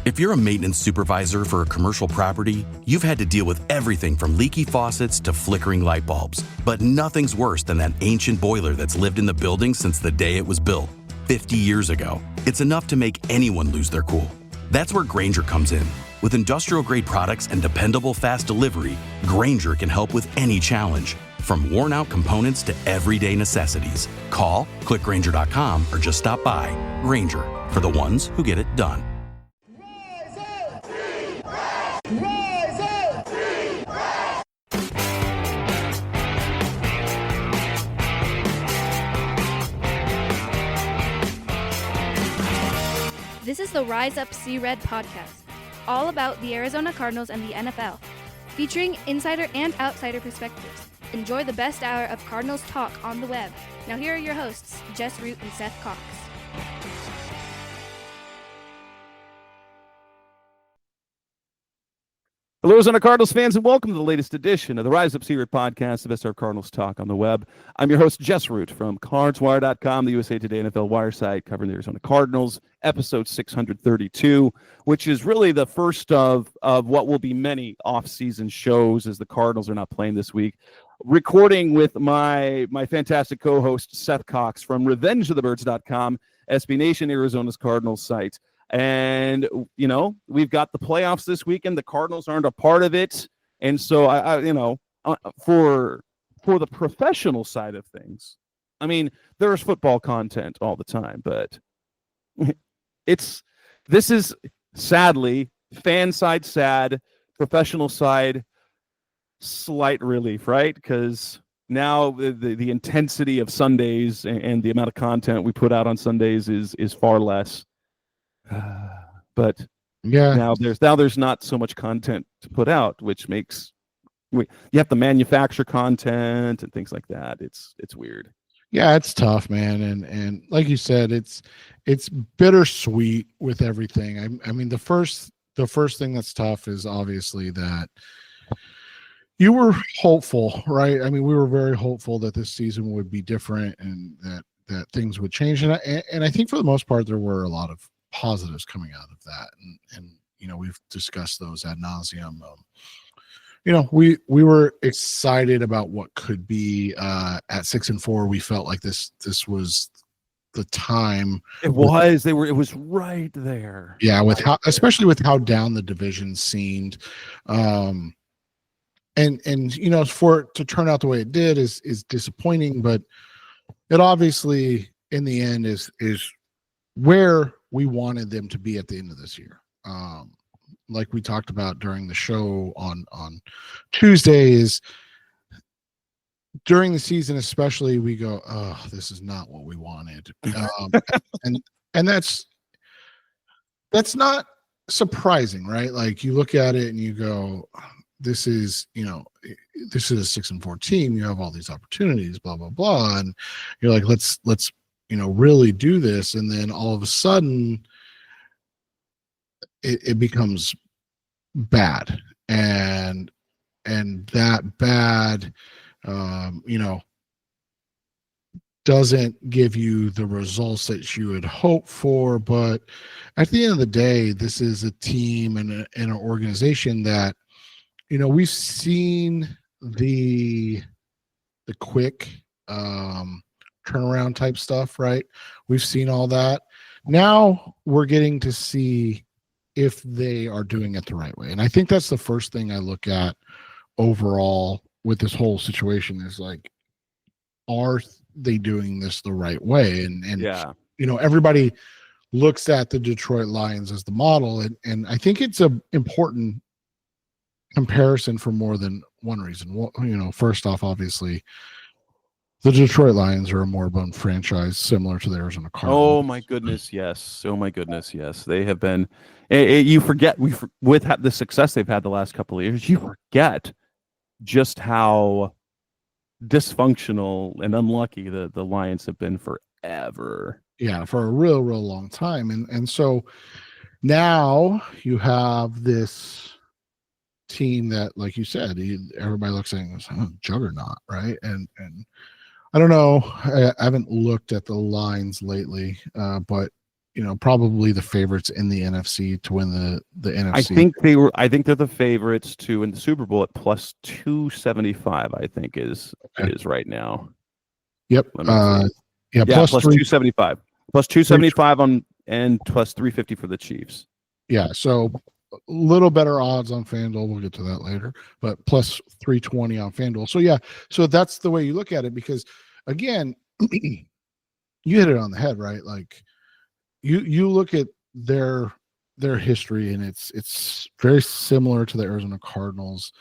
If you're a maintenance supervisor for a commercial property, you've had to deal with everything from leaky faucets to flickering light bulbs. But nothing's worse than that ancient boiler that's lived in the building since the day it was built, 50 years ago. It's enough to make anyone lose their cool. That's where Grainger comes in. With industrial-grade products and dependable fast delivery, Grainger can help with any challenge, from worn-out components to everyday necessities. Call, click Grainger.com, or just stop by. Grainger, for the ones who get it done. This is the Rise Up See Red podcast, all about the Arizona Cardinals and the NFL, featuring insider and outsider perspectives. Enjoy the best hour of Cardinals talk on the web. Now here are your hosts, Jess Root and Seth Cox. Hello, Arizona Cardinals fans, and welcome to the latest edition of the Rise Up See Red podcast, the best of Cardinals talk on the web. I'm your host, Jess Root, from CardsWire.com, the USA Today NFL wire site covering the Arizona Cardinals, episode 632, which is really the first of what will be many off-season shows as the Cardinals are not playing this week. Recording with my fantastic co-host, Seth Cox, from RevengeOfTheBirds.com, SB Nation, Arizona's Cardinals site. And, you know, we've got the playoffs this weekend. The Cardinals aren't a part of it. And so, for the professional side of things, I mean, there's football content all the time, but this is sadly fan side sad, professional side slight relief, right? Because now the intensity of Sundays and the amount of content we put out on Sundays is far less. But yeah, now there's not so much content to put out, which makes you have to manufacture content and things like that. It's weird. Yeah, it's tough, man, and like you said, it's bittersweet with everything. I mean, the first thing that's tough is obviously that you were hopeful, right? I mean, we were very hopeful that this season would be different and that things would change, and I think for the most part there were a lot of positives coming out of that, and you know, we've discussed those ad nauseum. You know, we were excited about what could be at 6-4. We felt like this was the time. It was right there. Yeah, especially with how down the division seemed. And you know, for it to turn out the way it did is disappointing, but it obviously in the end is where we wanted them to be at the end of this year. Like we talked about during the show on Tuesdays, during the season especially, we go, oh, this is not what we wanted. And that's not surprising, right? Like you look at it and you go, this is a 6-4 team. You have all these opportunities, blah, blah, blah. And you're like, let's really do this. And then all of a sudden it becomes bad. And that bad, doesn't give you the results that you would hope for. But at the end of the day, this is a team and an organization that, you know, we've seen the quick, turnaround type stuff, right? We've seen all that. Now we're getting to see if they are doing it the right way. And I think that's the first thing I look at overall with this whole situation is like, are they doing this the right way? And yeah, you know, everybody looks at the Detroit Lions as the model. And I think it's an important comparison for more than one reason. Well, you know, first off, obviously, the Detroit Lions are a moribund franchise similar to the Arizona Cardinals. Oh my goodness, yes. They have been. You forget with the success they've had the last couple of years. You forget just how dysfunctional and unlucky the Lions have been forever. Yeah, for a real long time, and so now you have this team that, like you said, everybody looks at it as a juggernaut, right? And I don't know. I haven't looked at the lines lately, but probably the favorites in the NFC to win the NFC. I think they're the favorites to win the Super Bowl at plus 275. I think is right now. Yep. Plus 275. Plus 275 on and plus 350 for the Chiefs. Yeah, so a little better odds on FanDuel. We'll get to that later, but plus 320 on FanDuel. So yeah, so that's the way you look at it, because again, you hit it on the head, right? Like you look at their history, and it's very similar to the Arizona Cardinals,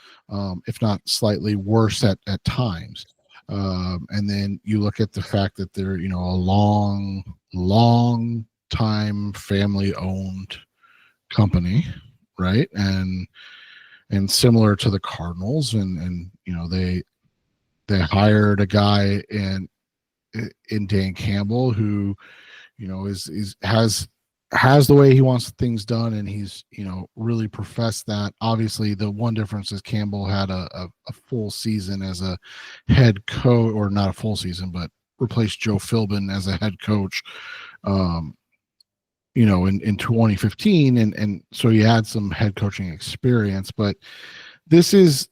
if not slightly worse at times. And then you look at the fact that they're a long time family owned company, right? And similar to the Cardinals, and they hired a guy in Dan Campbell who has the way he wants things done, and he's really professed that. Obviously the one difference is Campbell had a full season as a head coach, or not a full season, but replaced Joe Philbin as a head coach in 2015, and so he had some head coaching experience. But this is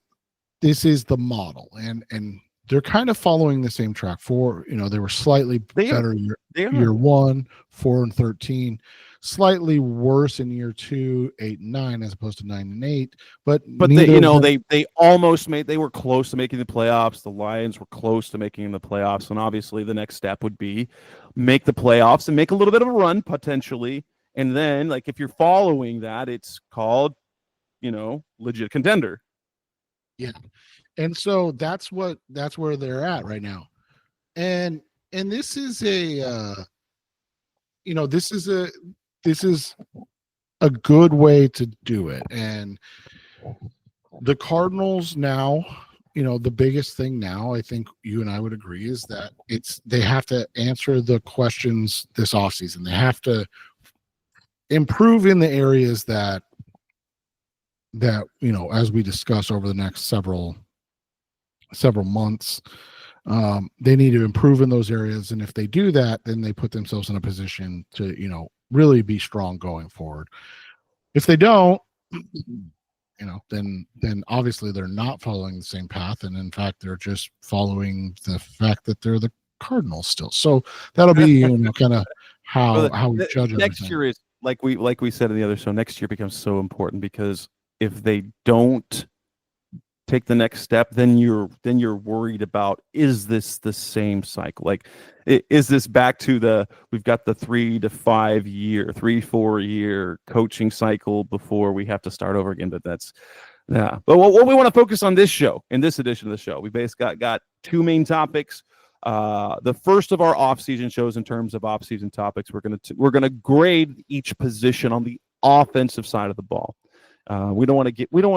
the model, and they're kind of following the same track. They were slightly better year 1, 4-13, slightly worse in year 2, 8-9, as opposed to 9-8. But they almost made. They were close to making the playoffs. The Lions were close to making the playoffs, and obviously the next step would be make the playoffs and make a little bit of a run potentially. And then, like, if you're following that, it's called, legit contender. Yeah. And so that's where they're at right now. And this is this is a good way to do it. And the Cardinals now, the biggest thing now, I think you and I would agree, is that they have to answer the questions this offseason. They have to improve in the areas that as we discuss over the next several months, they need to improve in those areas. And if they do that, then they put themselves in a position to really be strong going forward. If they don't, then obviously they're not following the same path, and in fact they're just following the fact that they're the Cardinals still. So that'll be kind of how we judge next everything. year. Is like we said in the other show, next year becomes so important, because if they don't take the next step, then you're worried about, is this the same cycle? Like, is this back to we've got the 3 to 5 year, 3-4 year coaching cycle before we have to start over again? But but what we want to focus on this show, in this edition of the show, we basically got two main topics. The first of our off-season shows, in terms of off-season topics, we're gonna grade each position on the offensive side of the ball. We don't want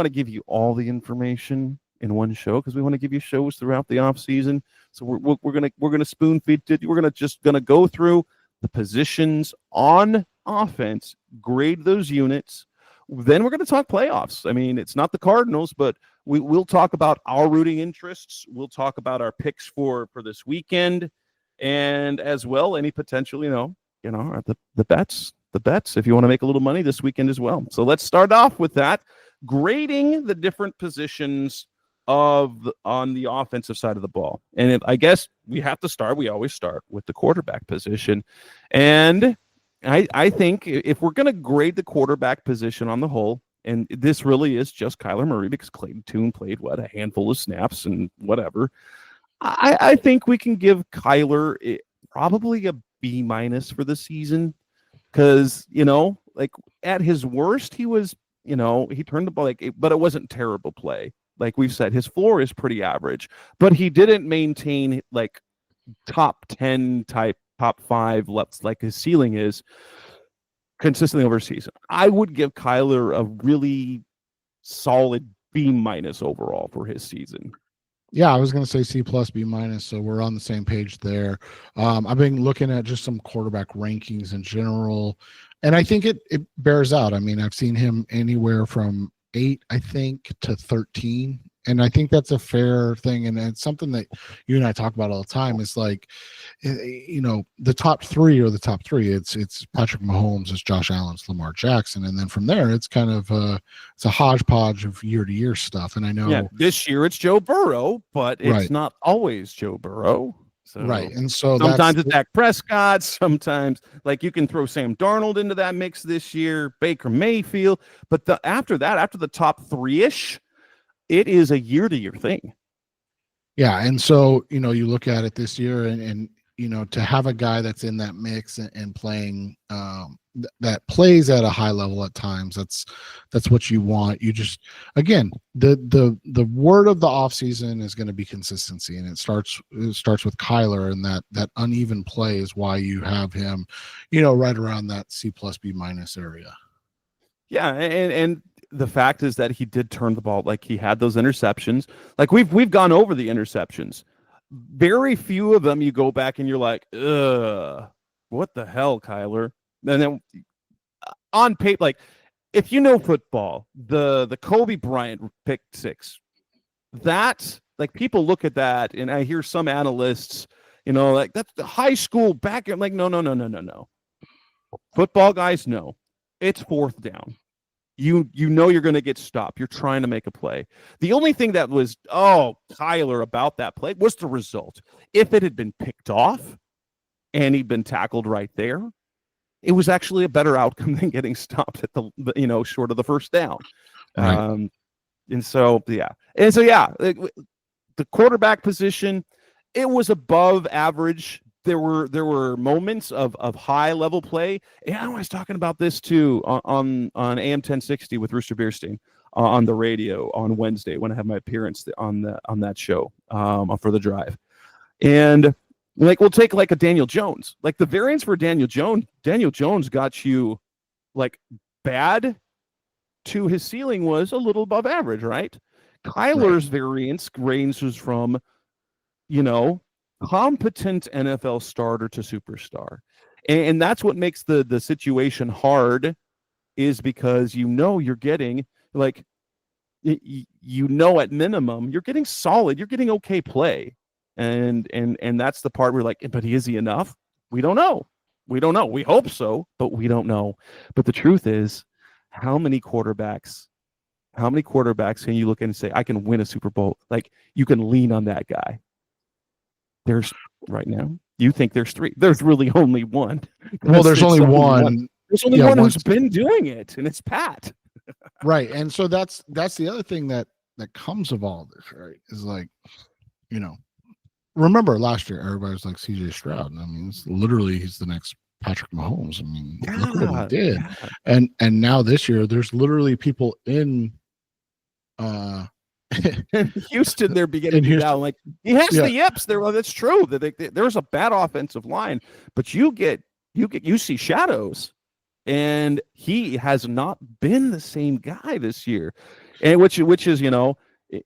to give you all the information in one show, because we want to give you shows throughout the off season. So we're gonna spoon feed it. We're gonna go through the positions on offense, grade those units. Then we're gonna talk playoffs. I mean, it's not the Cardinals, but we'll talk about our rooting interests. We'll talk about our picks for this weekend, and as well any potential the bets. The bets, if you want to make a little money this weekend as well. So let's start off with that, grading the different positions on the offensive side of the ball. And I guess we always start with the quarterback position. And I think if we're going to grade the quarterback position on the whole, and this really is just Kyler Murray, because Clayton Tune played a handful of snaps and whatever, I think we can give Kyler probably a B- for the season. Because, at his worst, he was, he turned the ball, but it wasn't terrible play. Like we've said, his floor is pretty average, but he didn't maintain top 10 type, top 5, like his ceiling is consistently over a season. I would give Kyler a really solid B- overall for his season. Yeah, I was going to say C+, B-, so we're on the same page there. I've been looking at just some quarterback rankings in general, and I think it bears out. I mean, I've seen him anywhere from 8, I think, to 13, and I think that's a fair thing, and it's something that you and I talk about all the time. Is like, the top three are the top three. It's Patrick Mahomes, it's Josh Allen, it's Lamar Jackson, and then from there it's kind of it's a hodgepodge of year to year stuff. And I know this year it's Joe Burrow, but it's not always Joe Burrow. So right, and so sometimes it's Dak Prescott. Sometimes, like, you can throw Sam Darnold into that mix this year, Baker Mayfield. But after the top three-ish, it is a year-to-year thing. Yeah, and so you look at it this year, and to have a guy that's in that mix and playing that plays at a high level at times, that's what you want. You just, again, the word of the offseason is going to be consistency, and it starts with Kyler, and that uneven play is why you have him right around that C+ B- area. Yeah, and the fact is that he did turn the ball. Like, he had those interceptions. Like, we've gone over the interceptions. Very few of them you go back and you're like, ugh, what the hell, Kyler? And then on paper, like, if you know football, the Kobe Bryant pick six, that, like, people look at that, and I hear some analysts, like, that's the high school back. I'm like, no. Football guys know it's fourth down. You know you're going to get stopped. You're trying to make a play. The only thing that was, Kyler, about that play was the result. If it had been picked off and he'd been tackled right there, it was actually a better outcome than getting stopped at the short of the first down. Right. The quarterback position, it was above average. There were moments of high level play. And I was talking about this too on AM 1060 with Rooster Beerstein on the radio on Wednesday when I had my appearance on that show for the drive. And, like, we'll take, like, a Daniel Jones. Like, the variance for Daniel Jones got you, like, bad to his ceiling was a little above average, right? Kyler's variance ranges from, competent NFL starter to superstar. And that's what makes the situation hard, is because you're getting, like, at minimum, you're getting solid, you're getting okay play. And that's the part where, like, but is he enough? We don't know. We hope so, but we don't know. But the truth is, how many quarterbacks can you look at and say, I can win a Super Bowl? Like, you can lean on that guy. There's right now, you think there's three. There's really only one. Well, there's only one. There's only one who's been doing it, and it's Pat. Right. And so that's the other thing that comes of all this, right? Is like, remember last year, everybody was like CJ Stroud. And I mean, he's the next Patrick Mahomes. I mean, look what he did. Yeah. And now this year, there's literally people in Houston, they're beginning to down. Like, he has the yips. That's true. There's a bad offensive line, but you see shadows, and he has not been the same guy this year. And which is,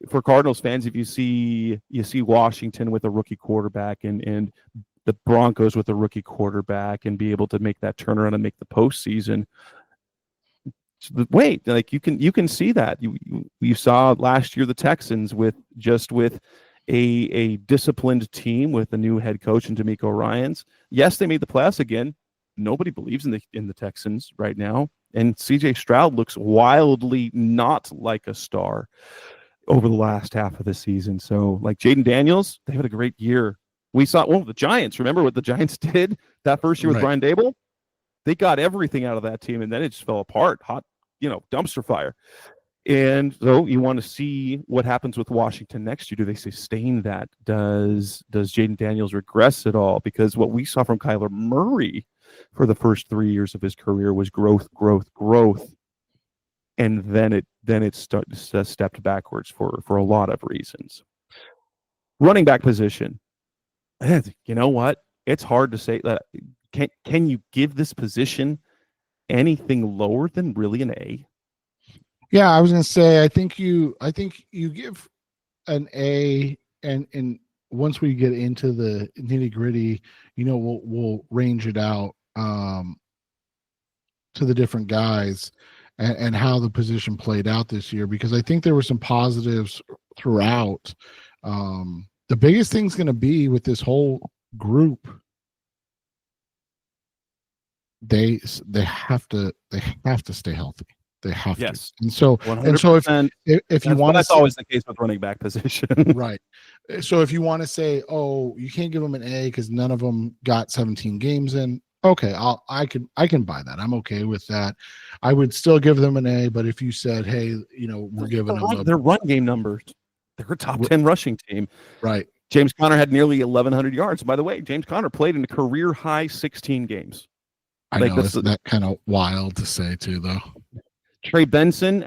for Cardinals fans, if you see Washington with a rookie quarterback and the Broncos with a rookie quarterback and be able to make that turnaround and make the postseason. Wait, like, you can see that you saw last year the Texans with a disciplined team with a new head coach and D'Amico Ryans. Yes, they made the playoffs again. Nobody believes in the Texans right now, and CJ Stroud looks wildly not like a star over the last half of the season. So, like, Jaden Daniels, they had a great year. We saw the Giants. Remember what the Giants did that first year with Brian Daboll? They got everything out of that team, and then it just fell apart. Hot, dumpster fire. And so you want to see what happens with Washington next year. Do they sustain that? Does Jaden Daniels regress at all? Because what we saw from Kyler Murray for the first 3 years of his career was growth, and then it stepped backwards for a lot of reasons. Running back position. You know what? It's hard to say that. Can you give this position anything lower than really an A? Yeah, I was going to say, I think you give an A, and once we get into the nitty gritty, we'll range it out to the different guys and how the position played out this year, because I think there were some positives throughout. The biggest thing's going to be with this whole group. They have to stay healthy. They have to. And so 100%. If you want, that's always the case with running back position, right? So if you want to say, oh, you can't give them an A because none of them got 17 games in. Okay, I can buy that. I'm okay with that. I would still give them an A, but if you said, hey, we're giving them their run game numbers, they're a top 10 rushing team, right? James Conner had nearly 1,100 yards. By the way, James Conner played in a career high 16 games. I know that kind of wild to say too, though. Trey Benson,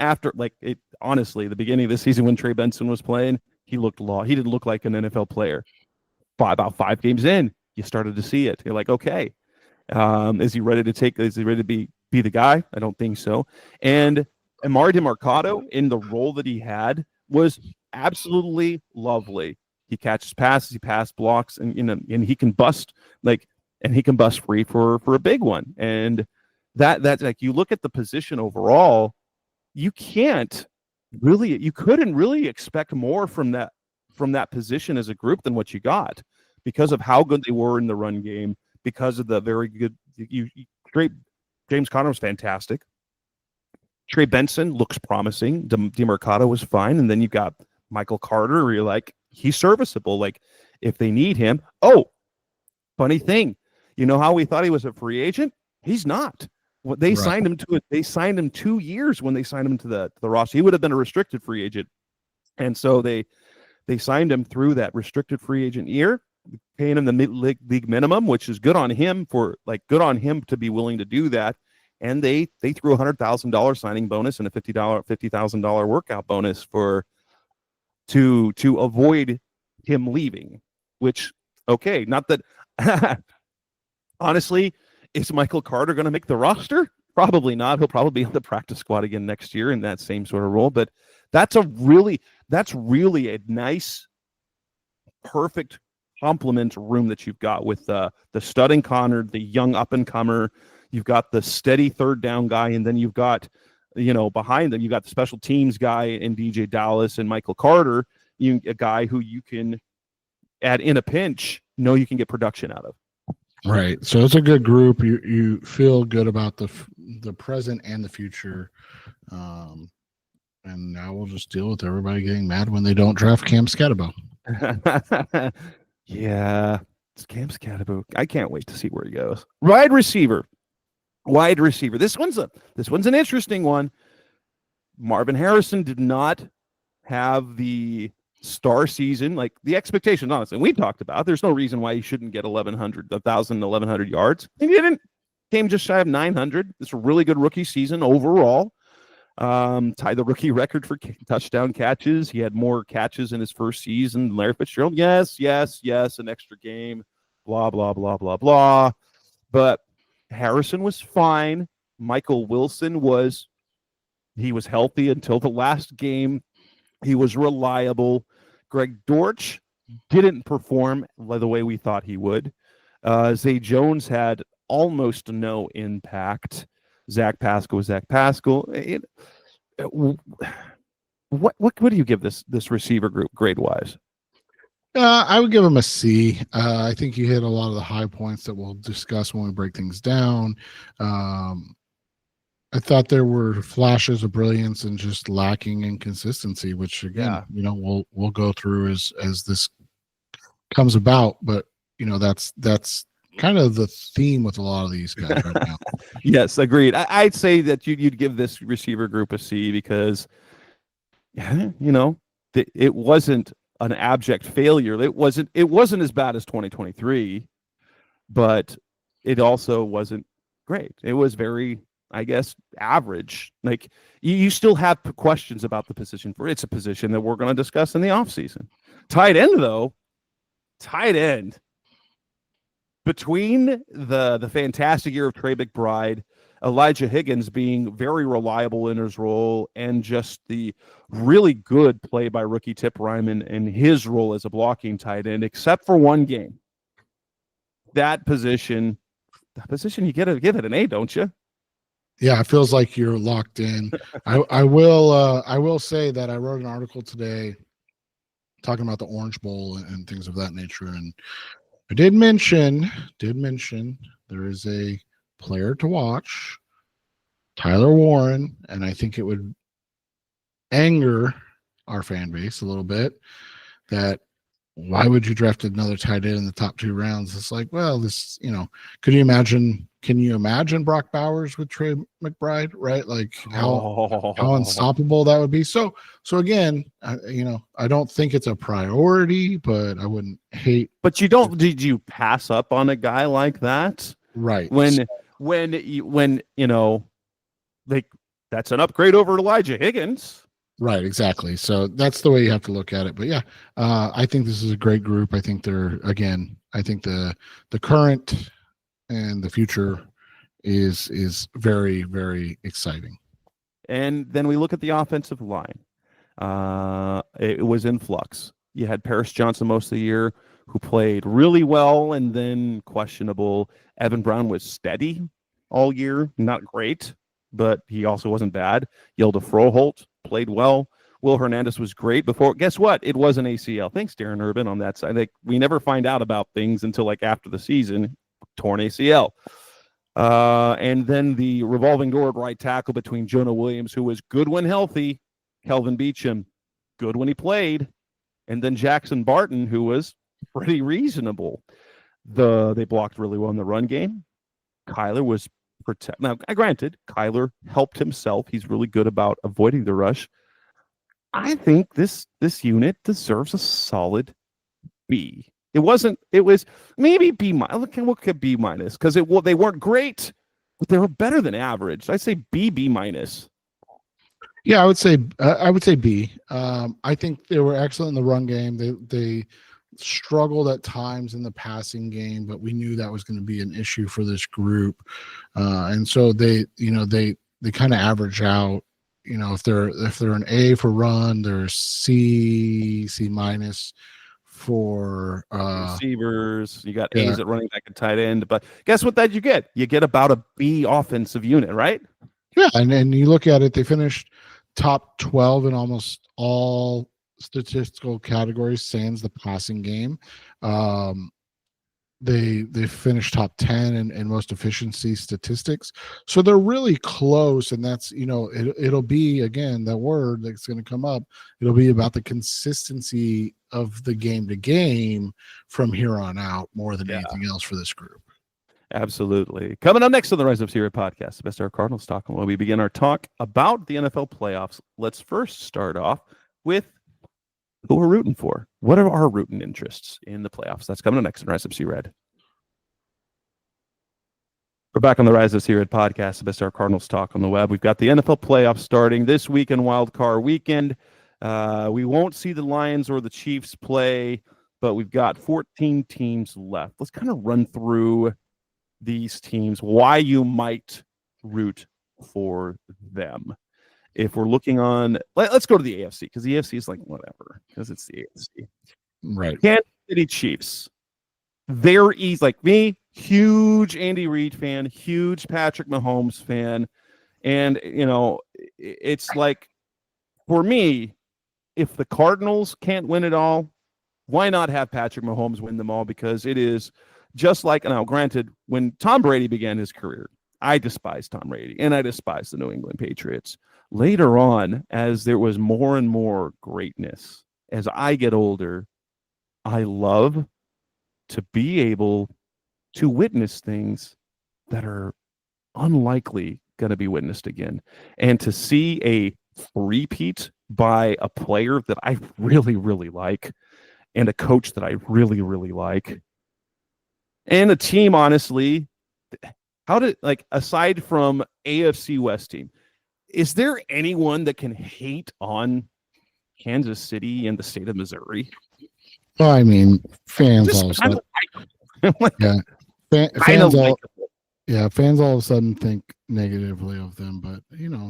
honestly, the beginning of the season when Trey Benson was playing, he didn't look like an NFL player. About 5 games in, you started to see it. You're like, okay, is he ready to be the guy? I don't think so. And Amari DeMarcado, in the role that he had, was absolutely lovely. He catches passes, he pass blocks, and he can bust free for a big one. And that's like, you look at the position overall, you couldn't really expect more from that position as a group than what you got, because of how good they were in the run game, because of the very good James Conner was fantastic. Trey Benson looks promising. DeMarcado was fine. And then you got Michael Carter, where you're like, he's serviceable. Like, if they need him. Oh, funny thing. You know how we thought he was a free agent? He's not. They signed him 2 years when they signed him to the roster. He would have been a restricted free agent. And so they signed him through that restricted free agent year, paying him the league minimum, which is good on him to be willing to do that. And they threw a $100,000 signing bonus and a $50,000 workout bonus to avoid him leaving, which, okay, not that honestly, is Michael Carter going to make the roster? Probably not. He'll probably be on the practice squad again next year in that same sort of role. But that's really a nice, perfect complement room that you've got with the stud and Connor, the young up and comer. You've got the steady third down guy, and then you've got, behind them, you've got the special teams guy in DJ Dallas and Michael Carter, a guy who you can add in a pinch, you can get production out of. Right. So it's a good group. You feel good about the present and the future. And now we'll just deal with everybody getting mad when they don't draft Cam Scatterbo. Yeah, it's Cam Scatterbo. I can't wait to see where he goes. Wide receiver. This one's an interesting one. Marvin Harrison did not have the star season, like the expectation, honestly. We talked about there's no reason why he shouldn't get 1,100 yards. He didn't. Came just shy of 900. It's a really good rookie season overall. Tied the rookie record for touchdown catches. He had more catches in his first season than Larry Fitzgerald. Yes, an extra game. Blah, blah, blah, blah, blah. But Harrison was fine. Michael Wilson was healthy until the last game. He was reliable. Greg Dortch didn't perform the way we thought he would. Zay Jones had almost no impact. Zach Pascal was Zach Pascal. What do you give this receiver group grade-wise? I would give him a C. I think you hit a lot of the high points that we'll discuss when we break things down. I thought there were flashes of brilliance and just lacking in consistency, which again, we'll go through as this comes about. But that's kind of the theme with a lot of these guys right now. Yes, agreed. I'd say that you'd give this receiver group a C because, it wasn't an abject failure. It wasn't as bad as 2023, but it also wasn't great. It was very, I guess, average. Like, you still have questions about the position. It's a position that we're going to discuss in the offseason. Tight end. Between the fantastic year of Trey McBride, Elijah Higgins being very reliable in his role, and just the really good play by rookie Tip Ryman in his role as a blocking tight end, except for one game. That position you gotta give it an A, don't you? Yeah, it feels like you're locked in. I will say that I wrote an article today talking about the Orange Bowl and things of that nature. And I did mention there is a player to watch, Tyler Warren, and I think it would anger our fan base a little bit that why would you draft another tight end in the top 2 rounds? It's like, well, this, can you imagine Brock Bowers with Trey McBride, right? Like how unstoppable that would be. So again, I don't think it's a priority, but I wouldn't hate. But did you pass up on a guy like that? Right. When that's an upgrade over Elijah Higgins. Right, exactly. So that's the way you have to look at it. But yeah, I think this is a great group. I think I think the current and the future is very, very exciting. And then we look at the offensive line. It was in flux. You had Paris Johnson most of the year, who played really well and then questionable. Evan Brown was steady all year, not great, but he also wasn't bad. Yilda Froholt played well. Will Hernandez was great before. Guess what? It was an ACL. Thanks, Darren Urban, on that side. We never find out about things until after the season. Torn ACL. And then the revolving door at right tackle between Jonah Williams, who was good when healthy, Kelvin Beachum, good when he played, and then Jackson Barton, who was pretty reasonable. They blocked really well in the run game. Kyler was now, granted, Kyler helped himself. He's really good about avoiding the rush. I think this unit deserves a solid B. It was maybe B minus. Look at B minus because they weren't great, but they were better than average. I'd say B minus. Yeah, I would say B. I think they were excellent in the run game. They struggled at times in the passing game, but we knew that was going to be an issue for this group, and so they kind of average out. If they're an A for run, they're C minus for receivers. You got A's at running back and tight end, but guess what? That you get about a B offensive unit, right? Yeah, and you look at it, they finished top 12 in almost all statistical categories, sans the passing game. They finished top 10 in most efficiency statistics, so they're really close. And that's it'll be, again, that word that's going to come up. It'll be about the consistency of the game to game from here on out more than anything else for this group. Absolutely. Coming up next on the Rise Up Series podcast, the Best Our Cardinals talk, where we begin our talk about the NFL playoffs. Let's first start off with who we're rooting for. What are our rooting interests in the playoffs? That's coming up next on Rise Up Red. We're back on the Rise Up Red podcast, the Best Our Cardinals talk on the web. We've got the NFL playoffs starting this week in Wild Card Weekend. We won't see the Lions or the Chiefs play, but we've got 14 teams left. Let's kind of run through these teams, why you might root for them. If we're looking on, let's go to the AFC, because the AFC is whatever, because it's the AFC. Right. Kansas City Chiefs. They're easy, like me, huge Andy Reid fan, huge Patrick Mahomes fan. And, it's like, for me, if the Cardinals can't win it all, why not have Patrick Mahomes win them all? Because it is just like, now granted, when Tom Brady began his career, I despised Tom Brady and I despised the New England Patriots. Later on, as there was more and more greatness, as I get older, I love to be able to witness things that are unlikely going to be witnessed again. And to see a repeat by a player that I really, really like, and a coach that I really, really like, and a team, honestly, aside from AFC West team, is there anyone that can hate on Kansas City and the state of Missouri? Well, I mean, fans all of a sudden, fans all of a sudden think negatively of them. But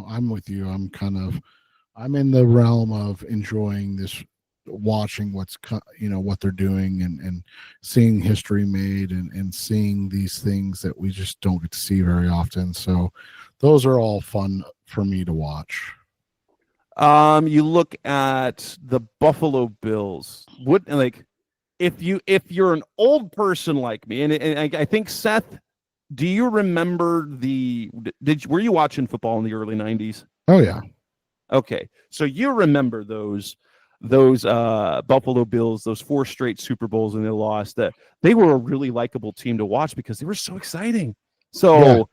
I'm with you. I'm in the realm of enjoying this, watching what they're doing and seeing history made and seeing these things that we just don't get to see very often. So those are all fun for me to watch. You look at the Buffalo Bills. If you're an old person like me, and I think Seth, do you remember were you watching football in the early 90s? Oh yeah. Okay. So you remember those Buffalo Bills, those 4 straight Super Bowls, and they lost. That they were a really likable team to watch because they were so exciting. So,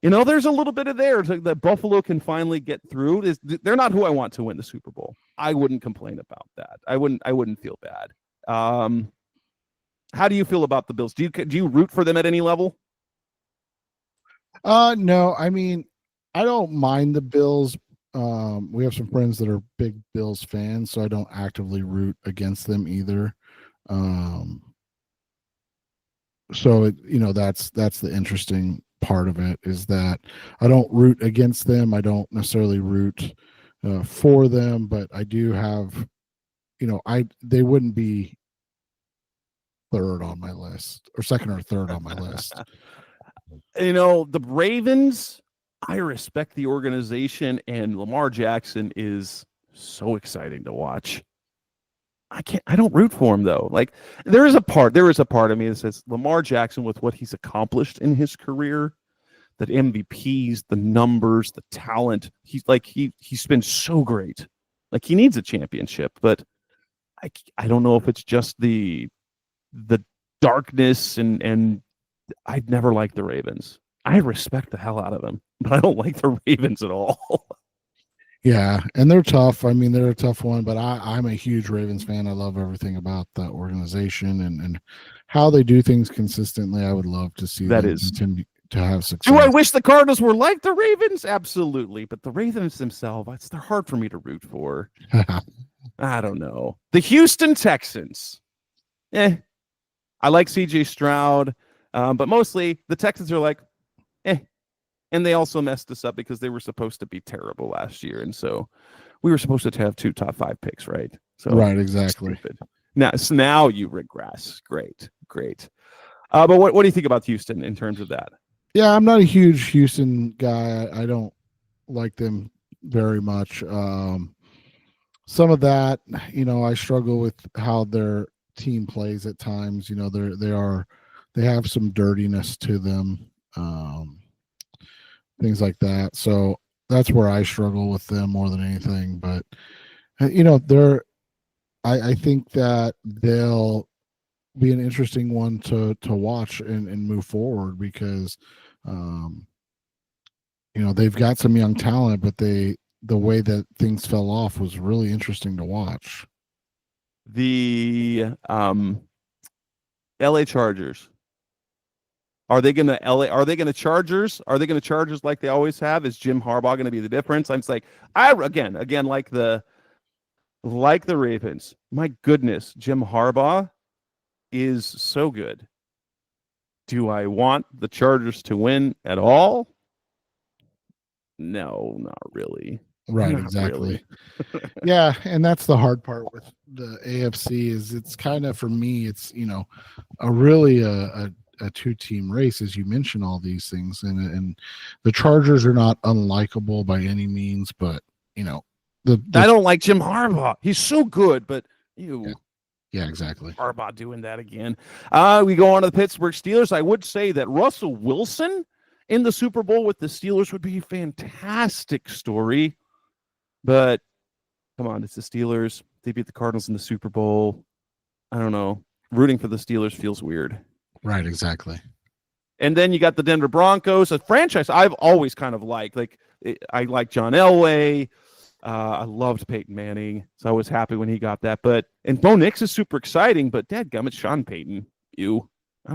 there's a little bit of there that Buffalo can finally get through. They're not who I want to win the Super Bowl. I wouldn't complain about that. I wouldn't feel bad. How do you feel about the Bills? Do you root for them at any level? No, I mean, I don't mind the Bills. We have some friends that are big Bills fans, so I don't actively root against them either. So that's the interesting part of it, is that I don't root against them. I don't necessarily root for them, but I do have, they wouldn't be third on my list, or second or third on my list. The Ravens, I respect the organization, and Lamar Jackson is so exciting to watch. I don't root for him though. Like there is a part of me that says Lamar Jackson, with what he's accomplished in his career, that MVPs, the numbers, the talent, he's been so great. Like he needs a championship, but I don't know if it's just the darkness and I'd never liked the Ravens. I respect the hell out of them, but I don't like the Ravens at all. Yeah, and they're tough. I mean, they're a tough one, but I'm a huge Ravens fan. I love everything about that organization and how they do things consistently. I would love to see them continue to have success. Do I wish the Cardinals were like the Ravens? Absolutely, but the Ravens themselves, they're hard for me to root for. I don't know. The Houston Texans. I like CJ Stroud, but mostly the Texans are like, and they also messed us up because they were supposed to be terrible last year. And so we were supposed to have 2 top 5 picks, right? So right, exactly. Stupid. Now you regress. Great. But what do you think about Houston in terms of that? Yeah, I'm not a huge Houston guy. I don't like them very much. Some of that, I struggle with how their team plays at times. They have some dirtiness to them. Things like that. So that's where I struggle with them more than anything. But I think that they'll be an interesting one to watch and move forward because they've got some young talent, but the way that things fell off was really interesting to watch. The LA Chargers. Are they going to Chargers? Are they going to Chargers like they always have? Is Jim Harbaugh going to be the difference? I'm just like, again, like the Ravens. My goodness, Jim Harbaugh is so good. Do I want the Chargers to win at all? No, not really. Right, not exactly. Really. Yeah, and that's the hard part with the AFC is it's kind of, for me, it's a really a 2-team race, as you mentioned, all these things, and the Chargers are not unlikable by any means, but I don't like Jim Harbaugh. He's so good, but yeah, exactly. Harbaugh doing that again. We go on to the Pittsburgh Steelers. I would say that Russell Wilson in the Super Bowl with the Steelers would be a fantastic story, but come on, it's the Steelers. They beat the Cardinals in the Super Bowl. I don't know. Rooting for the Steelers feels weird. Right, exactly. And then you got the Denver Broncos, a franchise I've always kind of liked. I like John Elway. I loved Peyton Manning, so I was happy when he got that. And Bo Nix is super exciting, but dadgummit, Sean Payton, I don't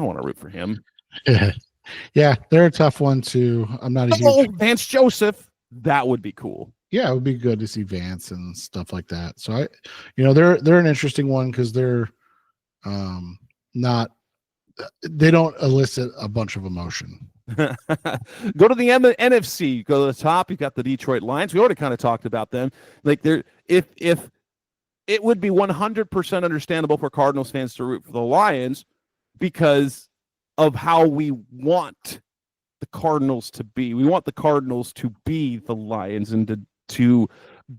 want to root for him. Yeah, they're a tough one too. I'm not a huge Vance Joseph. That would be cool. Yeah, it would be good to see Vance and stuff like that. So they're an interesting one because they're they don't elicit a bunch of emotion. Go to the NFC. Go to the top. You got the Detroit Lions. We already kind of talked about them. Like if it would be 100% understandable for Cardinals fans to root for the Lions because of how we want the Cardinals to be. We want the Cardinals to be the Lions and to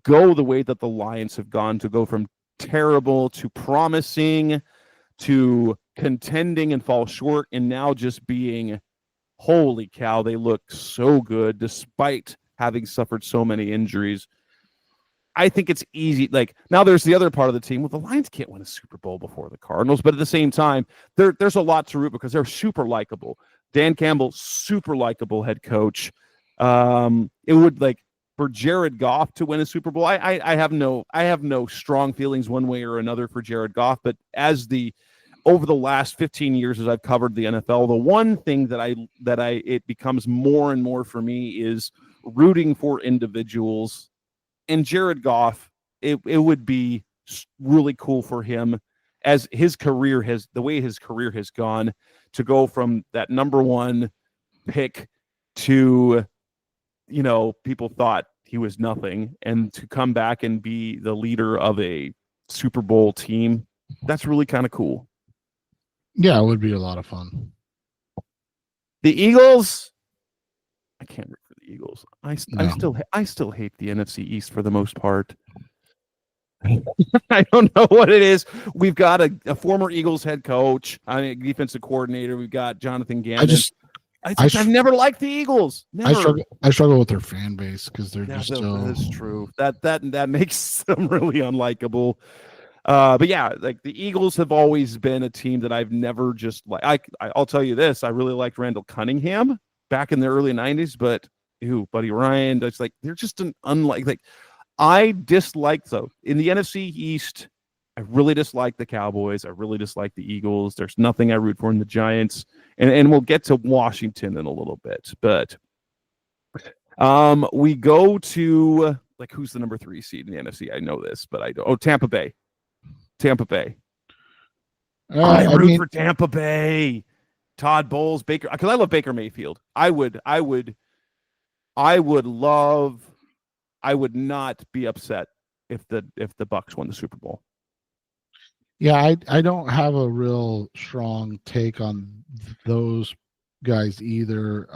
go the way that the Lions have gone, to go from terrible to promising to contending and fall short, and now just being, holy cow, they look so good despite having suffered so many injuries. I think it's easy. Like, now there's the other part of the team. Well, the Lions can't win a Super Bowl before the Cardinals, but at the same time, there's a lot to root because they're super likable. Dan Campbell, super likable head coach. It would, like, for Jared Goff to win a Super Bowl, I have no strong feelings one way or another for Jared Goff, but over the last 15 years as I've covered the NFL, the one thing that it becomes more and more for me is rooting for individuals. And Jared Goff, it would be really cool for him, as the way his career has gone, to go from that number one pick to, people thought he was nothing, and to come back and be the leader of a Super Bowl team. That's really kind of cool. Yeah, it would be a lot of fun. The Eagles, I can't root for the Eagles. I still hate the NFC East for the most part. I don't know what it is. We've got a former Eagles head coach, defensive coordinator. We've got Jonathan Gannon. I've never liked the Eagles. Never. I struggle with their fan base because they're just so. That's true. That makes them really unlikable. But yeah, like, the Eagles have always been a team that I've never just like. I'll tell you this: I really liked Randall Cunningham back in the early '90s, but Buddy Ryan. It's like they're just an unlike. I dislike, though, in the NFC East. I really dislike the Cowboys. I really dislike the Eagles. There's nothing I root for in the Giants, and we'll get to Washington in a little bit. But we go to, like, who's the number 3 seed in the NFC? I know this, but I don't. Oh, Tampa Bay. I root for Tampa Bay. Todd Bowles, Baker, because I love Baker Mayfield. I would not be upset if the Bucs won the Super Bowl. Yeah, I don't have a real strong take on those guys either.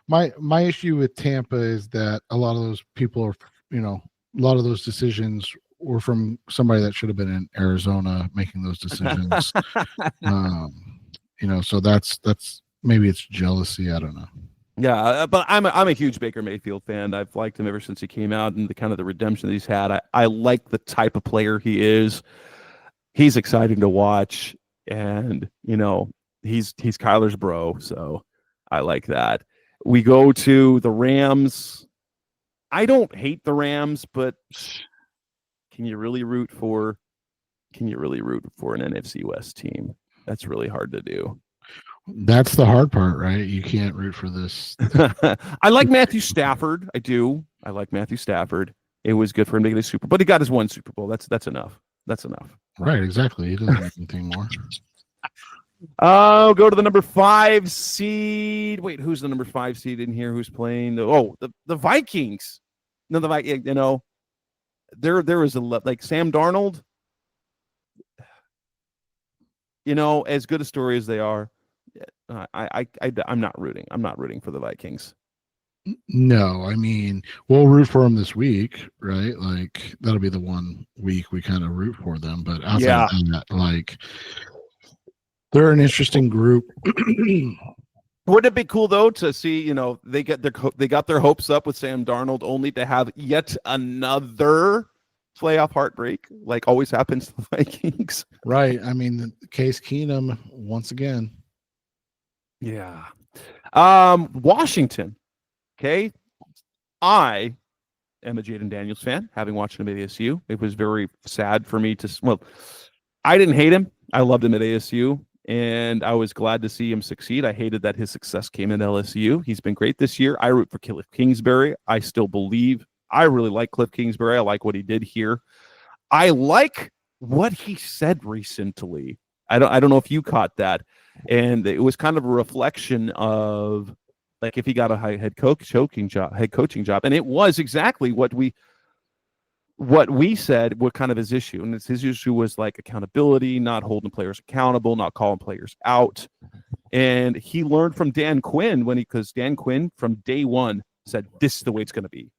My issue with Tampa is that a lot of those people are, a lot of those decisions were from somebody that should have been in Arizona making those decisions. So that's maybe it's jealousy. I don't know. Yeah, but I'm a huge Baker Mayfield fan. I've liked him ever since he came out, and the kind of the redemption that he's had. I like the type of player he is. He's exciting to watch, and he's Kyler's bro, so I like that. We go to the Rams. I don't hate the Rams, but can you really root for an NFC West team? That's really hard to do. That's the hard part, right? You can't root for this. I like Matthew Stafford. I do. I like Matthew Stafford. It was good for him to get a Super Bowl, but he got his one Super Bowl. That's enough. That's enough. Right, exactly. He doesn't need anything more. Oh, go to the number 5 seed. Wait, who's the number 5 seed in here? Who's playing? The Vikings. No, the Vikings. There is like Sam Darnold. As good a story as they are, I'm not rooting. I'm not rooting for the Vikings. No, I mean, we'll root for them this week, right? Like, that'll be the one week we kind of root for them. But outside of that, like, they're an interesting group. Wouldn't it be cool, though, to see, they got their hopes up with Sam Darnold, only to have yet another playoff heartbreak, like always happens to the Vikings? Right. I mean, Case Keenum once again. Yeah. Washington. Okay. I am a Jaden Daniels fan, having watched him at ASU. It was very sad for me I didn't hate him. I loved him at ASU, and I was glad to see him succeed. I hated that his success came at LSU. He's been great this year. I root for Cliff Kingsbury. I still believe. I really like Cliff Kingsbury. I like what he did here. I like what he said recently. I don't know if you caught that. And it was kind of a reflection of, like, if he got a head coaching job, and it was exactly what we said. What kind of his issue, and his issue was like accountability, not holding players accountable, not calling players out. And he learned from Dan Quinn because Dan Quinn from day one said, "This is the way it's going to be.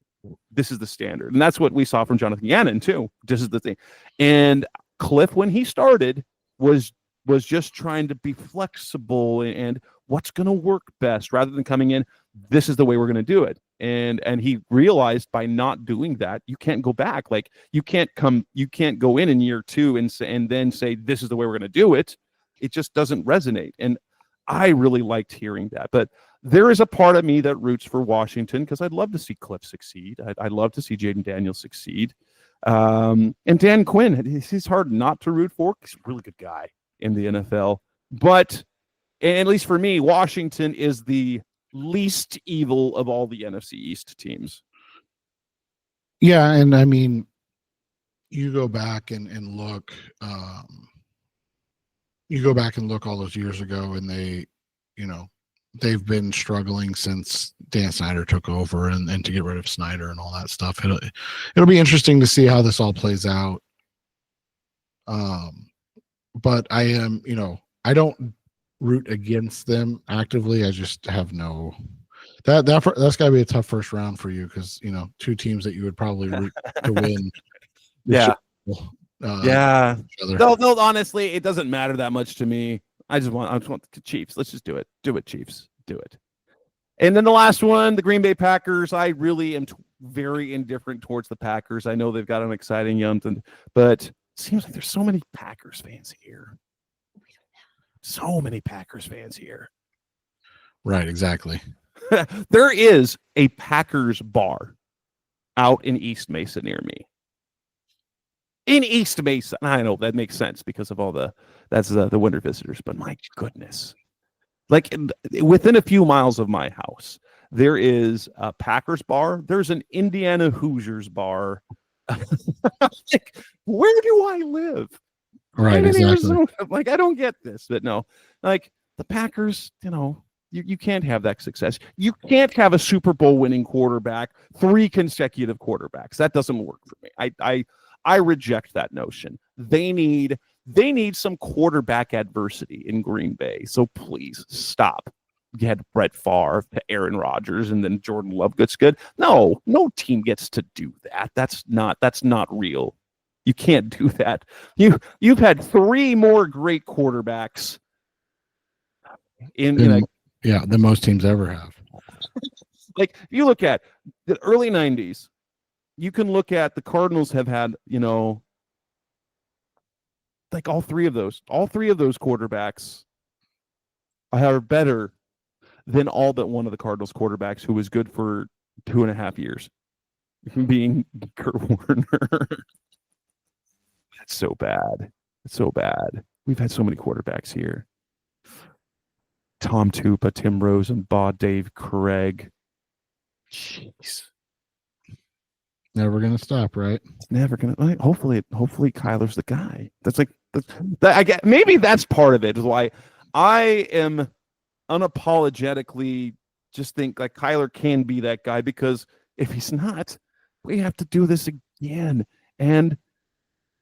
this is the standard. And that's what we saw from Jonathan Gannon too. This is the thing. And Cliff, when he started, was just trying to be flexible and what's going to work best rather than coming in, this is the way we're going to do it. And he realized by not doing that, you can't go back. Like you can't go in year 2 and then say, this is the way we're going to do it. It just doesn't resonate. And I really liked hearing that. But there is a part of me that roots for Washington because I'd love to see Cliff succeed. I'd love to see Jaden Daniels succeed. And Dan Quinn, he's hard not to root for. He's a really good guy in the NFL. But at least for me, Washington is the least evil of all the NFC East teams. Yeah, and I mean, you go back and look. You go back and look all those years ago, and they've been struggling since Dan Snyder took over and to get rid of Snyder and all that stuff. It'll be interesting to see how this all plays out. But I am, I don't root against them actively. I just have no that's got to be a tough first round for you because 2 teams that you would probably root to win. Yeah. Yeah. No, honestly, it doesn't matter that much to me. I just want the Chiefs. Let's just do it. Do it, Chiefs. Do it. And then the last one, the Green Bay Packers. I really am very indifferent towards the Packers. I know they've got an exciting young, but it seems like there's so many Packers fans here. So many Packers fans here. Right, exactly. There is a Packers bar out in East Mesa near me. In East Mesa. I know that makes sense because of all the winter visitors, but my goodness. Like within a few miles of my house, there is a Packers bar. There's an Indiana Hoosiers bar. Like, where do I live? Right, exactly. Arizona. Like, I don't get this, but no. Like the Packers, you can't have that success. You can't have a Super Bowl winning quarterback, 3 consecutive quarterbacks. That doesn't work for me. I reject that notion. They need some quarterback adversity in Green Bay. So please stop. You had Brett Favre to Aaron Rodgers and then Jordan Love gets good. No team gets to do that. That's not real. You can't do that. You've had 3 more great quarterbacks than most teams ever have. Like if you look at the early 90s, you can look at the Cardinals have had, like all three of those quarterbacks are better than all but one of the Cardinals quarterbacks who was good for 2.5 years, being Kurt Warner. That's so bad. It's so bad. We've had so many quarterbacks here. Tom Tupa, Tim Rosenbaugh, Dave Craig. Jeez. Never gonna stop, right? It's never gonna. Like, hopefully, Kyler's the guy. I get. Maybe that's part of it. Is why I am unapologetically just think like Kyler can be that guy, because if he's not, we have to do this again. And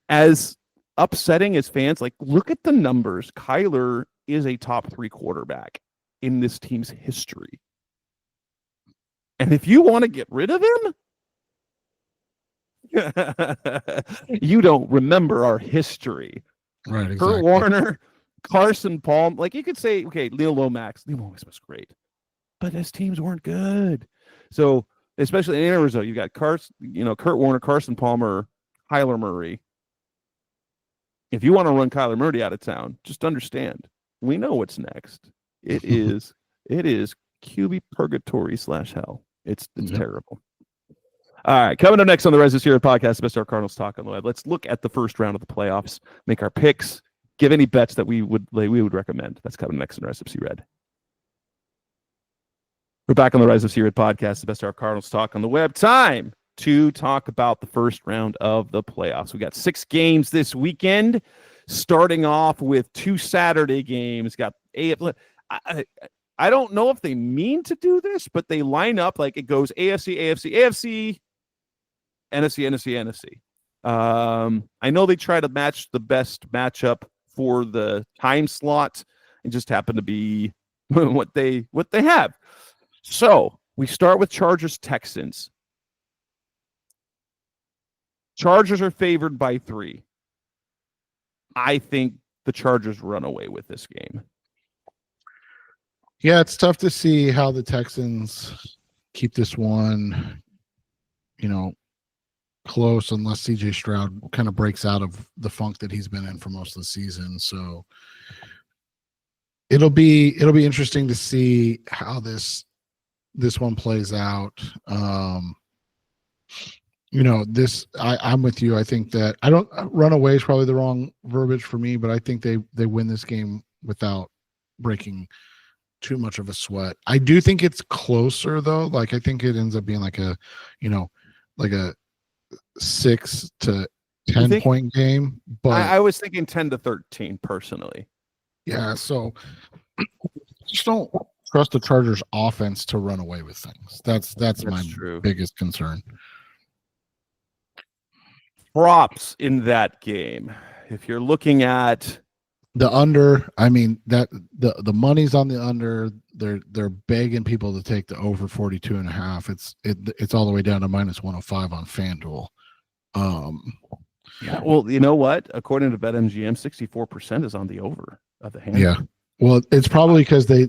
as upsetting as fans, like, look at the numbers. Kyler is a top 3 quarterback in this team's history. And if you want to get rid of him, you don't remember our history. Right, exactly. Kurt Warner, Carson Palm, like you could say, okay, Leo Lomax. Leo Lomax was great, but his teams weren't good. So, especially in Arizona, you got Kurt Warner, Carson Palmer, Kyler Murray. If you want to run Kyler Murray out of town, just understand, we know what's next. It is QB purgatory / hell. It's terrible. All right, coming up next on the Rise of Sierra podcast, the Best Our Cardinals Talk on the Web. Let's look at the first round of the playoffs, make our picks, give any bets that we would recommend. That's coming next on the Rise of Sierra. We're back on the Rise of Sierra podcast, the Best Our Cardinals Talk on the Web. Time to talk about the first round of the playoffs. We got 6 games this weekend, starting off with 2 Saturday games. Got I don't know if they mean to do this, but they line up like it goes AFC, AFC, AFC, NFC. I know they try to match the best matchup for the time slot, and just happen to be what they have. So we start with Chargers Texans. Chargers are favored by 3. I think the Chargers run away with this game. Yeah, it's tough to see how the Texans keep this one, close unless CJ Stroud kind of breaks out of the funk that he's been in for most of the season. So it'll be interesting to see how this one plays out. I'm with you. I think that run away is probably the wrong verbiage for me, but I think they win this game without breaking too much of a sweat. I do think it's closer though. Like I think it ends up being like a 6 to 10 point game. But I was thinking 10 to 13 personally. Yeah, so just don't trust the Chargers offense to run away with things. That's my biggest concern. Props in that game. If you're looking at the under, I mean that the money's on the under. They're begging people to take the over 42.5. It's all the way down to -105 on FanDuel. Yeah, well, you know what? According to BetMGM, 64% is on the over of the hand. Yeah. Well, it's probably because they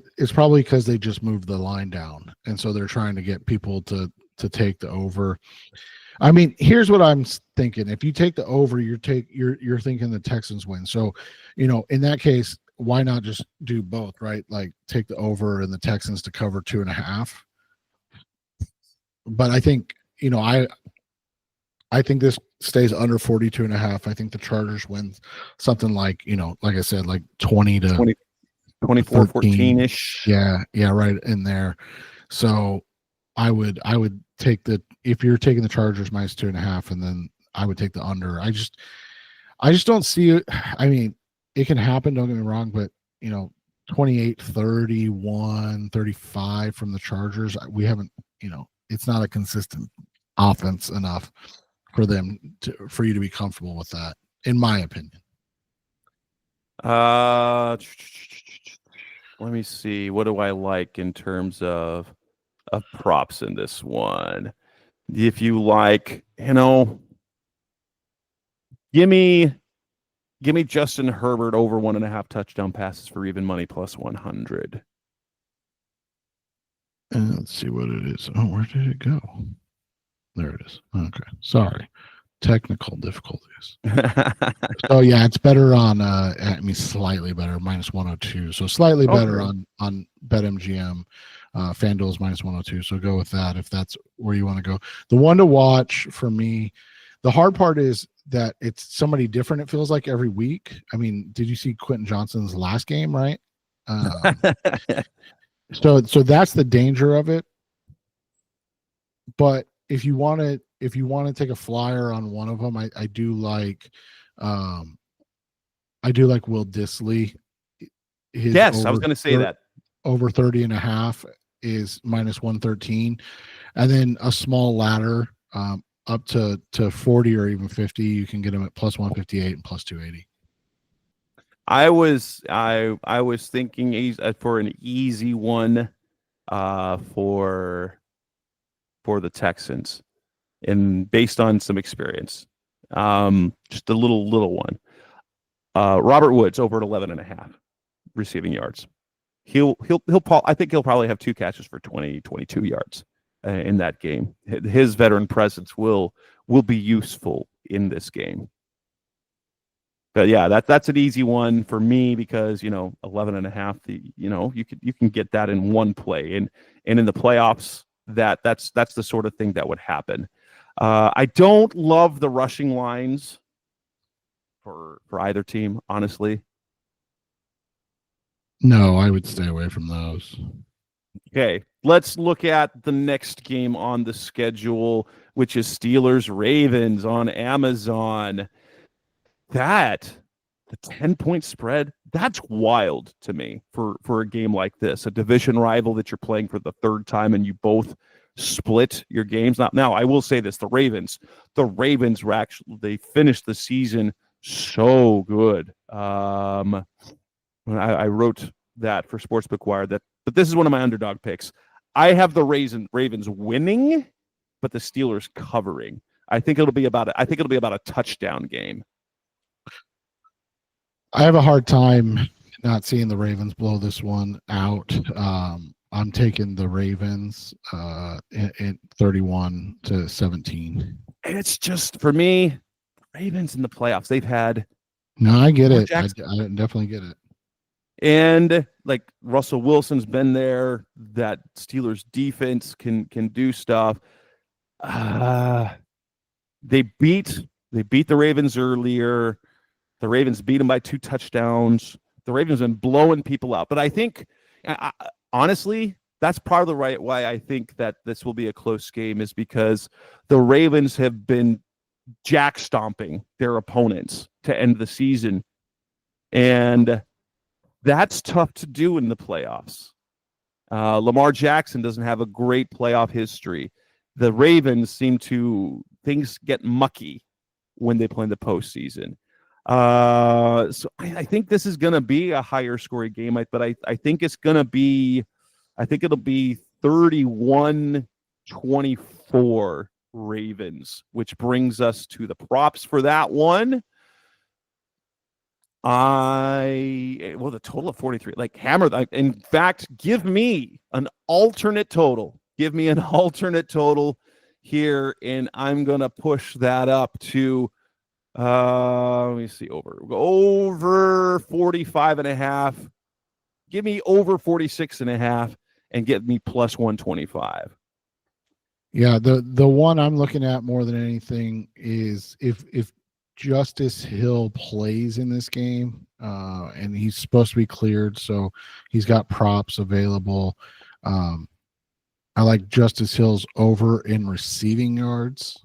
just moved the line down, and so they're trying to get people to take the over. I mean, here's what I'm thinking: if you take the over, you're thinking the Texans win. So, in that case, why not just do both, right? Like take the over and the Texans to cover 2.5. But I think I think this stays under 42.5. I think the Chargers win something like, like I said, like 20 to 24, 14-ish. Yeah, right in there. So I would take if you're taking the Chargers -2.5, and then I would take the under. I just don't see it. I mean, it can happen, don't get me wrong, but 28, 31, 35 from the Chargers. We haven't, it's not a consistent offense enough for you to be comfortable with that, in my opinion. Let me see. What do I like in terms of props in this one? If you like, give me Justin Herbert over 1.5 touchdown passes for even money +100. And let's see what it is. Oh, where did it go? There it is. Okay. Sorry. Technical difficulties. So yeah, it's better on slightly better, -102. So slightly better on BetMGM. FanDuel is -102. So go with that if that's where you want to go. The one to watch for me, the hard part is that it's somebody different, it feels like, every week. I mean, did you see Quentin Johnston's last game, right? So that's the danger of it. But if you want to take a flyer on one of them, I do like Will Dissly. Yes, I was going to say that. Over 30.5 is -113. And then a small ladder up to 40 or even 50, you can get them at +158 and +280. I was thinking for an easy one for the Texans, and based on some experience, just a little one. Robert Woods over at 11.5 receiving yards. I think he'll probably have 2 catches for 20, 22 yards in that game. His veteran presence will be useful in this game. But yeah, that's an easy one for me because 11.5. You can get that in one play, and in the playoffs, that's the sort of thing that would happen. I don't love the rushing lines for either team, honestly. No, I would stay away from those. Okay, let's look at the next game on the schedule, which is Steelers-Ravens on Amazon. The 10-point spread, that's wild to me for a game like this, a division rival that you're playing for the third time and you both split your games. Now I will say this, the Ravens were actually, they finished the season so good. I wrote that for Sportsbook Wire, but this is one of my underdog picks. I have the Ravens winning, but the Steelers covering. I think it'll be about a touchdown game. I have a hard time not seeing the Ravens blow this one out. I'm taking the Ravens in 31-17. It's just, for me, Ravens in the playoffs. They've had. No, I get it. I definitely get it. And like Russell Wilson's been there. That Steelers defense can do stuff. They beat the Ravens earlier. The Ravens beat them by 2 touchdowns. The Ravens have been blowing people out. But I think, honestly, that's part of the right why I think that this will be a close game, is because the Ravens have been jack stomping their opponents to end the season. And that's tough to do in the playoffs. Lamar Jackson doesn't have a great playoff history. The Ravens things get mucky when they play in the postseason. So I think this is going to be a higher scoring game, but I think it'll be 31-24 Ravens, which brings us to the props for that one. The total of 43, like hammer. In fact, give me an alternate total. Give me an alternate total here, and I'm going to push that up to, let me see, over 45.5. Give me over 46.5 and get me plus 125. Yeah, the one I'm looking at more than anything is if Justice Hill plays in this game, and he's supposed to be cleared, so he's got props available. I like Justice Hill's over in receiving yards.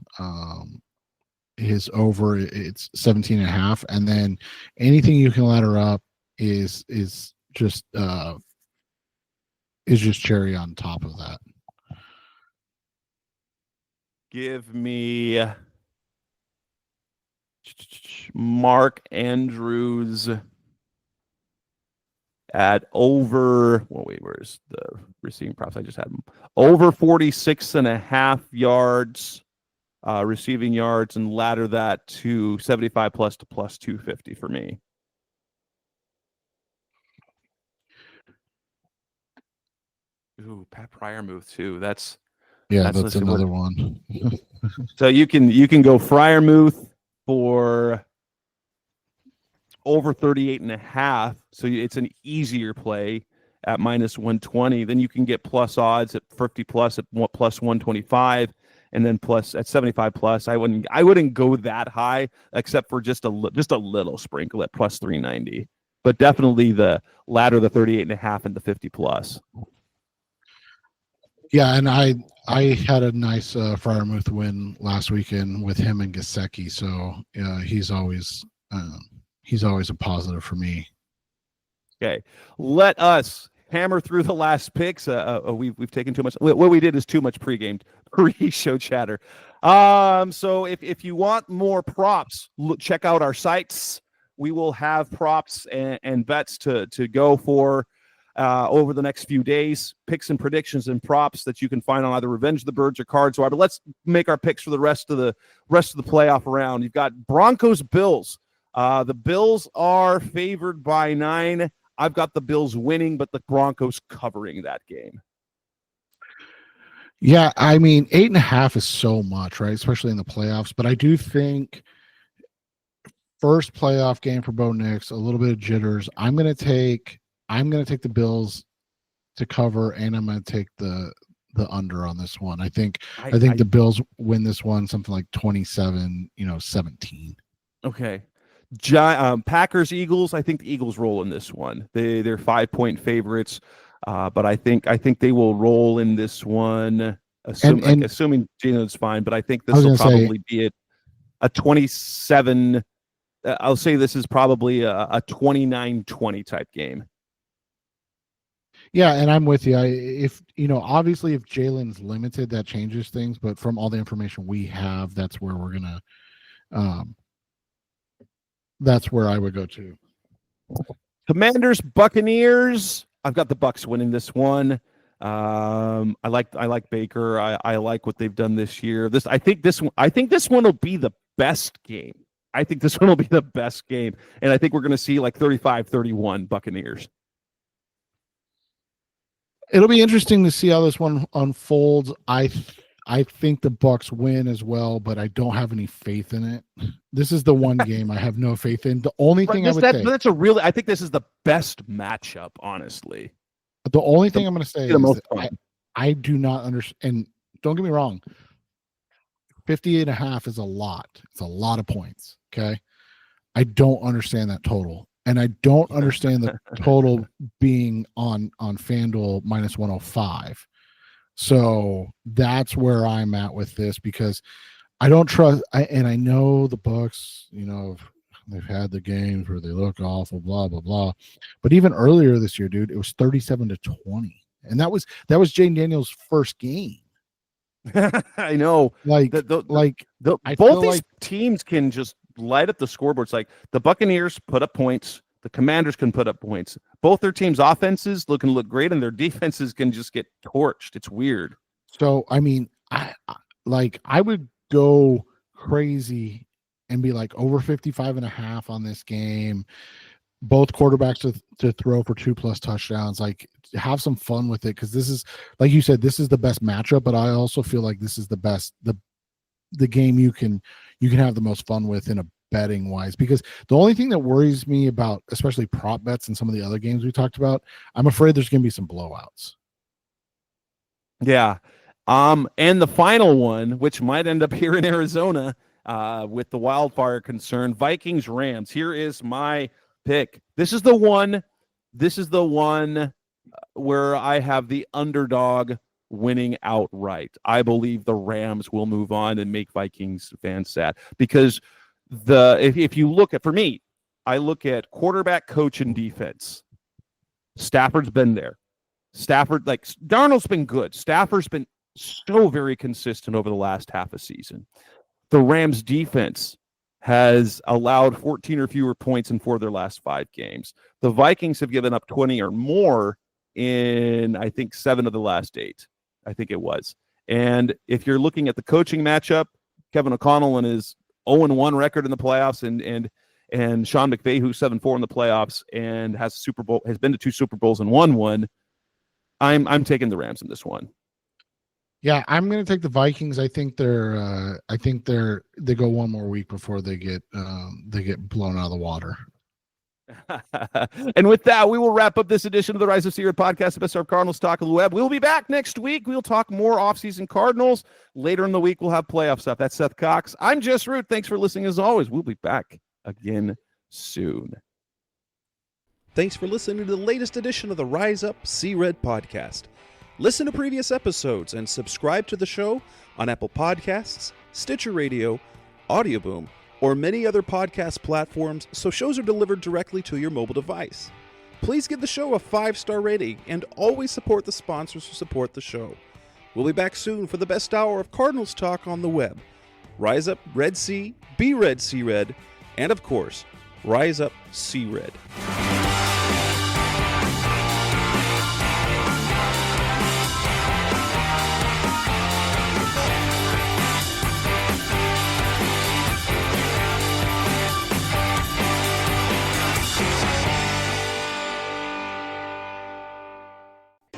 His over, it's 17.5, and then anything you can ladder up is just cherry on top of that. Give me Mark Andrews at over, where's the receiving props? I just had them. Over 46.5 yards, receiving yards, and ladder that to 75 plus to plus 250 for me. Ooh, Pat Fryermuth too. That's another one. So you can go Fryermuth for over 38.5. So it's an easier play at minus 120. Then you can get plus odds at 50 plus at plus 125, and then plus at 75 plus. I wouldn't go that high, except for just a little sprinkle at plus 390. But definitely the ladder, the 38.5 and the 50 plus. Yeah, and I had a nice Fryermuth win last weekend with him and Gesicki, so he's always a positive for me. Okay, let us hammer through the last picks. We've taken too much. What we did is too much pre-show chatter. So if you want more props, check out our sites. We will have props and bets to go for over the next few days, picks and predictions and props that you can find on either Revenge of the Birds or Cards Wire. But let's make our picks for the rest of the playoff round. You've got Broncos Bills. The Bills are favored by 9. I've got the Bills winning, but the Broncos covering that game. Yeah, I mean, 8.5 is so much, right? Especially in the playoffs. But I do think first playoff game for Bo Nix, a little bit of jitters. I'm gonna take the Bills to cover, and I'm gonna take the under on this one. I think the Bills win this one something like 27-17. Okay. Packers Eagles. I think the Eagles roll in this one. They're 5-point favorites, but I think they will roll in this one. Assuming Jalen's fine, but I think this will probably be a 27. I'll say this is probably a 29-20 type game. Yeah, and I'm with you. Obviously, if Jalen's limited, that changes things. But from all the information we have, that's where we're gonna. That's where I would go to. Commanders, Buccaneers. I've got the Bucs winning this one. I like Baker. I like what they've done this year. I think this one will be the best game. I think this one will be the best game. And I think we're going to see like 35-31 Buccaneers. It'll be interesting to see how this one unfolds. I think the Bucs win as well, but I don't have any faith in it. This is the one game I have no faith in. The only thing I would say, I think this is the best matchup, honestly. The only thing I'm going to say is I do not understand. And don't get me wrong, 58.5 is a lot. It's a lot of points. Okay. I don't understand that total. And I don't understand the total being on FanDuel minus 105. So that's where I'm at with this, because I don't trust. And I know the Bucs, they've had the games where they look awful, blah, blah, blah. But even earlier this year, dude, it was 37-20. And that was Jayden Daniels' first game. I know. Both these teams can just light up the scoreboards. Like the Buccaneers put up points, the Commanders can put up points. Both their teams' offenses look great, and their defenses can just get torched. It's weird. So I mean, I would go crazy and be like over 55.5 on this game. Both quarterbacks to throw for 2+ touchdowns. Like, have some fun with it, because this is, like you said, this is the best matchup. But I also feel like this is the best, the game you can have the most fun with in a betting wise. Because the only thing that worries me about, especially prop bets and some of the other games we talked about, I'm afraid there's going to be some blowouts. Yeah. And the final one, which might end up here in Arizona, with the wildfire concern, Vikings Rams. Here is my pick. This is the one where I have the underdog winning outright. I believe the Rams will move on and make Vikings fans sad, because if you look at, for me, I look at quarterback, coach, and defense. Stafford's been there. Darnold's been good. Stafford's been so very consistent over the last half a season. The Rams defense has allowed 14 or fewer points in 4 of their last 5 games. The Vikings have given up 20 or more in, I think, 7 of the last 8. I think it was. And if you're looking at the coaching matchup, Kevin O'Connell and his 0-1 record in the playoffs, and Sean McVay, who's 7-4 in the playoffs and has been to 2 Super Bowls and won one. I'm taking the Rams in this one. Yeah, I'm going to take the Vikings. I think they go one more week before they get blown out of the water. And with that, we will wrap up this edition of the Rise of C-Red podcast, the best of Cardinals talk on the web. We'll be back next week. We'll talk more offseason Cardinals. Later in the week, we'll have playoff stuff. That's Seth Cox. I'm Jess Root. Thanks for listening as always. We'll be back again soon. Thanks for listening to the latest edition of the Rise Up C-Red podcast. Listen to previous episodes and subscribe to the show on Apple Podcasts, Stitcher Radio, Audioboom, or many other podcast platforms, so shows are delivered directly to your mobile device. Please give the show a 5-star rating and always support the sponsors who support the show. We'll be back soon for the best hour of Cardinals talk on the web. Rise up, Red Sea, be Red Sea Red, and of course, Rise up, Sea Red.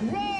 Roll!